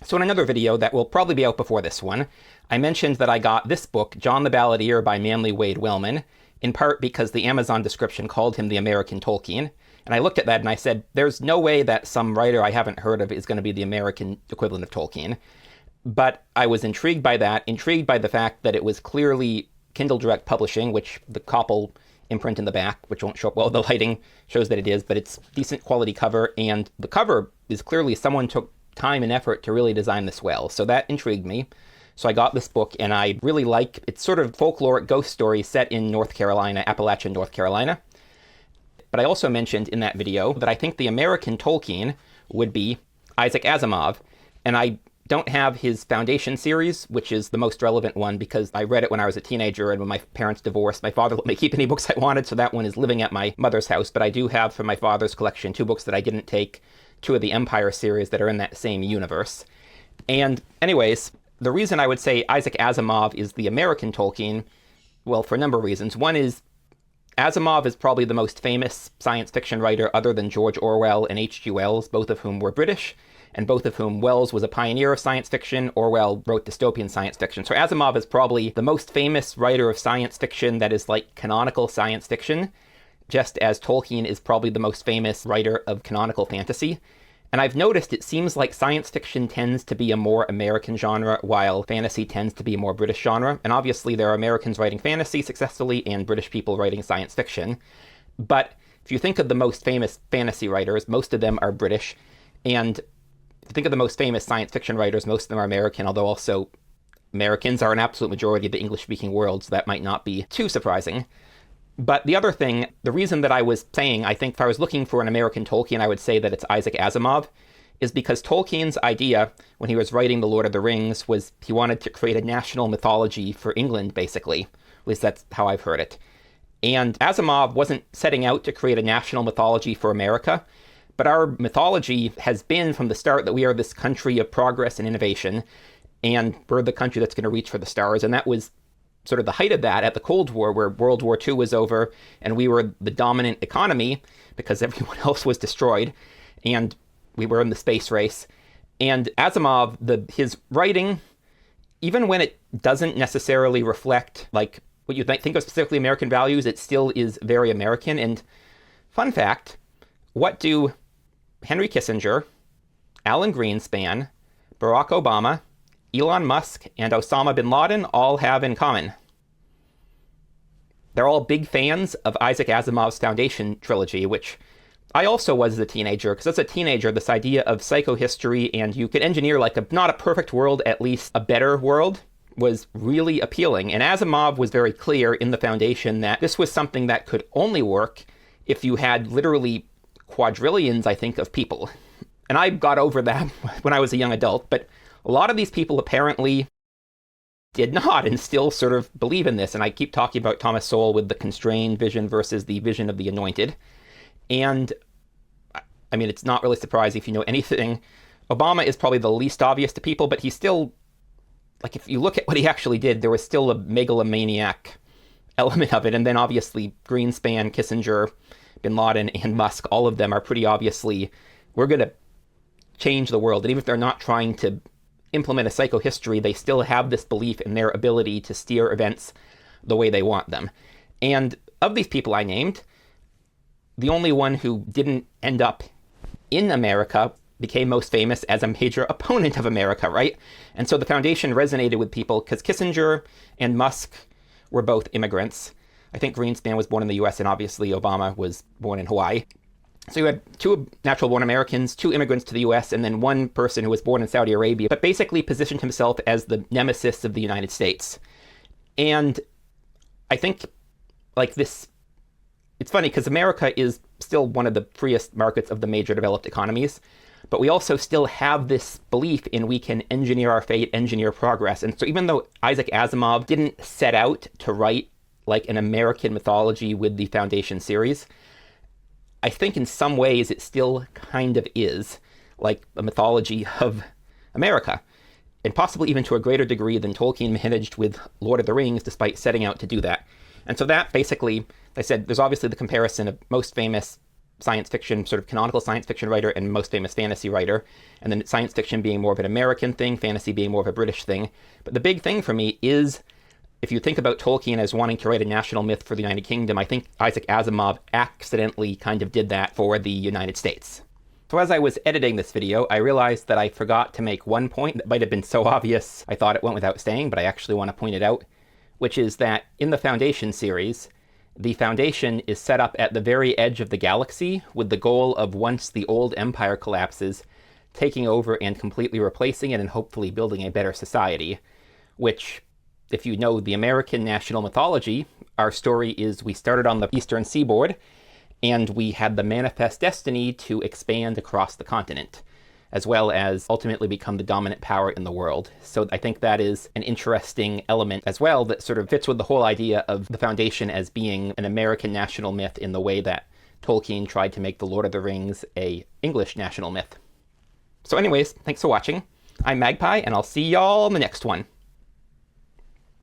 So in another video that will probably be out before this one, I mentioned that I got this book, John the Balladeer by Manly Wade Wellman, in part because the Amazon description called him the American Tolkien. And I looked at that and I said, there's no way that some writer I haven't heard of is going to be the American equivalent of Tolkien. But I was intrigued by that, intrigued by the fact that it was clearly Kindle Direct Publishing, which the Koppel imprint in the back, which won't show up well, the lighting shows that it is, but it's decent quality cover. And the cover is clearly someone took time and effort to really design this well. So that intrigued me. So I got this book and I really like, it's sort of folkloric ghost story set in North Carolina, Appalachian, North Carolina. But I also mentioned in that video that I think the American Tolkien would be Isaac Asimov. And I don't have his Foundation series, which is the most relevant one because I read it when I was a teenager, and when my parents divorced, my father let me keep any books I wanted, so that one is living at my mother's house. But I do have from my father's collection 2 books that I didn't take, 2 of the Empire series that are in that same universe. And anyways, the reason I would say Isaac Asimov is the American Tolkien, well, for a number of reasons. One is Asimov is probably the most famous science fiction writer other than George Orwell and H.G. Wells, both of whom were British, and both of whom Wells was a pioneer of science fiction, Orwell wrote dystopian science fiction. So Asimov is probably the most famous writer of science fiction that is like canonical science fiction, just as Tolkien is probably the most famous writer of canonical fantasy. And I've noticed it seems like science fiction tends to be a more American genre, while fantasy tends to be a more British genre. And obviously there are Americans writing fantasy successfully and British people writing science fiction. But if you think of the most famous fantasy writers, most of them are British. And if you think of the most famous science fiction writers, most of them are American, although also Americans are an absolute majority of the English-speaking world, so that might not be too surprising. But the other thing, the reason that I was saying, I think if I was looking for an American Tolkien, I would say that it's Isaac Asimov, is because Tolkien's idea when he was writing The Lord of the Rings was he wanted to create a national mythology for England, basically. At least that's how I've heard it. And Asimov wasn't setting out to create a national mythology for America, but our mythology has been from the start that we are this country of progress and innovation, and we're the country that's going to reach for the stars. And that was sort of the height of that at the Cold War, where World War II was over and we were the dominant economy because everyone else was destroyed and we were in the space race. And Asimov, his writing, even when it doesn't necessarily reflect like what you think of specifically American values, it still is very American. And fun fact, what do Henry Kissinger, Alan Greenspan, Barack Obama, Elon Musk, and Osama bin Laden all have in common? They're all big fans of Isaac Asimov's Foundation trilogy, which I also was as a teenager, because as a teenager, this idea of psychohistory and you could engineer like not a perfect world, at least a better world, was really appealing. And Asimov was very clear in the Foundation that this was something that could only work if you had literally quadrillions, I think, of people. And I got over that when I was a young adult, but a lot of these people apparently did not and still sort of believe in this. And I keep talking about Thomas Sowell with the constrained vision versus the vision of the anointed. And I mean, it's not really surprising if you know anything. Obama is probably the least obvious to people, but he's still, like, if you look at what he actually did, there was still a megalomaniac element of it. And then obviously Greenspan, Kissinger, bin Laden, and Musk, all of them are pretty obviously, we're going to change the world. And even if they're not trying to implement a psychohistory, they still have this belief in their ability to steer events the way they want them. And of these people I named, the only one who didn't end up in America became most famous as a major opponent of America, right? And so the Foundation resonated with people because Kissinger and Musk were both immigrants. I think Greenspan was born in the US, and obviously Obama was born in Hawaii. So you had 2 natural-born Americans, 2 immigrants to the US, and then 1 person who was born in Saudi Arabia, but basically positioned himself as the nemesis of the United States. And I think, like this, it's funny because America is still one of the freest markets of the major developed economies, but we also still have this belief in we can engineer our fate, engineer progress. And so even though Isaac Asimov didn't set out to write like an American mythology with the Foundation series, I think in some ways it still kind of is like a mythology of America, and possibly even to a greater degree than Tolkien managed with Lord of the Rings, despite setting out to do that. And so that basically, like I said, there's obviously the comparison of most famous science fiction, sort of canonical science fiction writer and most famous fantasy writer, and then science fiction being more of an American thing, fantasy being more of a British thing. But the big thing for me is, if you think about Tolkien as wanting to write a national myth for the United Kingdom, I think Isaac Asimov accidentally kind of did that for the United States. So as I was editing this video, I realized that I forgot to make one point that might have been so obvious I thought it went without saying, but I actually want to point it out, which is that in the Foundation series, the Foundation is set up at the very edge of the galaxy with the goal of, once the old empire collapses, taking over and completely replacing it and hopefully building a better society. Which, if you know the American national mythology, our story is we started on the eastern seaboard and we had the manifest destiny to expand across the continent, as well as ultimately become the dominant power in the world. So I think that is an interesting element as well that sort of fits with the whole idea of the Foundation as being an American national myth in the way that Tolkien tried to make The Lord of the Rings a English national myth. So anyways, thanks for watching. I'm Magpie, and I'll see y'all in the next one.